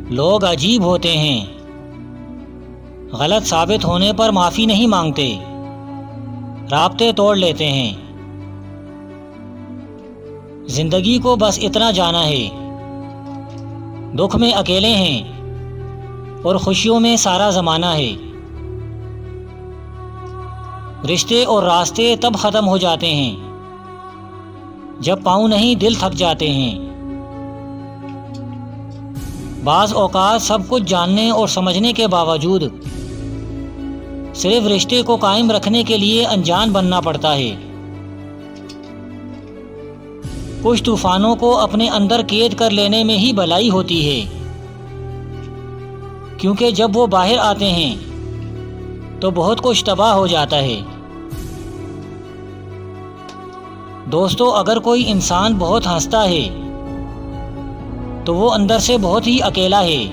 لوگ عجیب ہوتے ہیں، غلط ثابت ہونے پر معافی نہیں مانگتے، رابطے توڑ لیتے ہیں۔ زندگی کو بس اتنا جانا ہے، دکھ میں اکیلے ہیں اور خوشیوں میں سارا زمانہ ہے۔ رشتے اور راستے تب ختم ہو جاتے ہیں جب پاؤں نہیں دل تھک جاتے ہیں۔ بعض اوقات سب کچھ جاننے اور سمجھنے کے باوجود صرف رشتے کو قائم رکھنے کے لیے انجان بننا پڑتا ہے۔ کچھ طوفانوں کو اپنے اندر قید کر لینے میں ہی بھلائی ہوتی ہے، کیونکہ جب وہ باہر آتے ہیں تو بہت کچھ تباہ ہو جاتا ہے۔ دوستو، اگر کوئی انسان بہت ہنستا ہے تو وہ اندر سے بہت ہی اکیلا ہے۔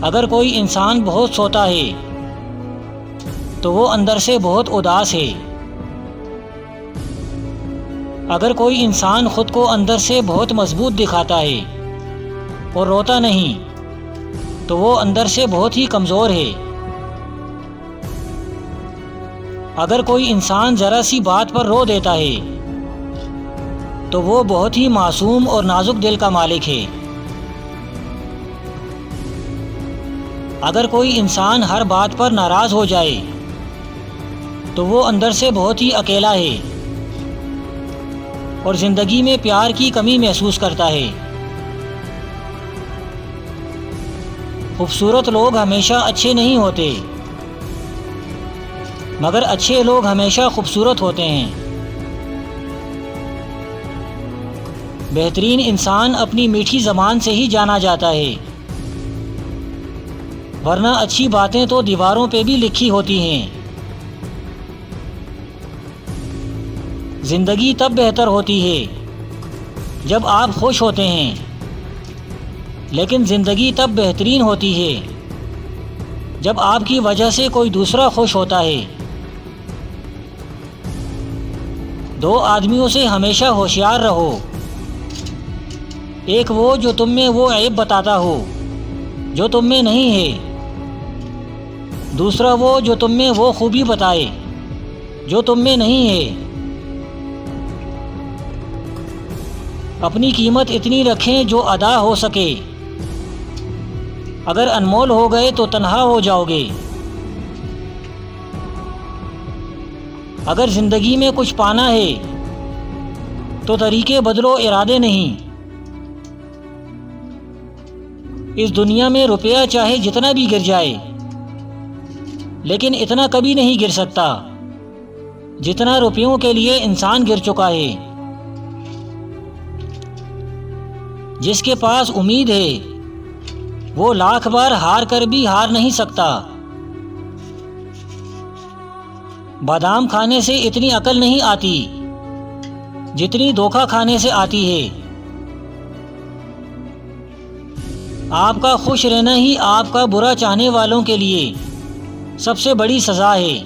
اگر کوئی انسان بہت سوتا ہے تو وہ اندر سے بہت اداس ہے۔ اگر کوئی انسان خود کو اندر سے بہت مضبوط دکھاتا ہے اور روتا نہیں تو وہ اندر سے بہت ہی کمزور ہے۔ اگر کوئی انسان ذرا سی بات پر رو دیتا ہے تو وہ بہت ہی معصوم اور نازک دل کا مالک ہے۔ اگر کوئی انسان ہر بات پر ناراض ہو جائے تو وہ اندر سے بہت ہی اکیلا ہے اور زندگی میں پیار کی کمی محسوس کرتا ہے۔ خوبصورت لوگ ہمیشہ اچھے نہیں ہوتے، مگر اچھے لوگ ہمیشہ خوبصورت ہوتے ہیں۔ بہترین انسان اپنی میٹھی زبان سے ہی جانا جاتا ہے، ورنہ اچھی باتیں تو دیواروں پہ بھی لکھی ہوتی ہیں۔ زندگی تب بہتر ہوتی ہے جب آپ خوش ہوتے ہیں، لیکن زندگی تب بہترین ہوتی ہے جب آپ کی وجہ سے کوئی دوسرا خوش ہوتا ہے۔ دو آدمیوں سے ہمیشہ ہوشیار رہو، ایک وہ جو تم میں وہ عیب بتاتا ہو جو تم میں نہیں ہے، دوسرا وہ جو تم میں وہ خوبی بتائے جو تم میں نہیں ہے۔ اپنی قیمت اتنی رکھیں جو ادا ہو سکے، اگر انمول ہو گئے تو تنہا ہو جاؤ گے۔ اگر زندگی میں کچھ پانا ہے تو طریقے بدلو، ارادے نہیں۔ اس دنیا میں روپیہ چاہے جتنا بھی گر جائے، لیکن اتنا کبھی نہیں گر سکتا جتنا روپیوں کے لیے انسان گر چکا ہے۔ جس کے پاس امید ہے وہ لاکھ بار ہار کر بھی ہار نہیں سکتا۔ بادام کھانے سے اتنی عقل نہیں آتی جتنی دھوکہ کھانے سے آتی ہے۔ آپ کا خوش رہنا ہی آپ کا برا چاہنے والوں کے لیے سب سے بڑی سزا ہے۔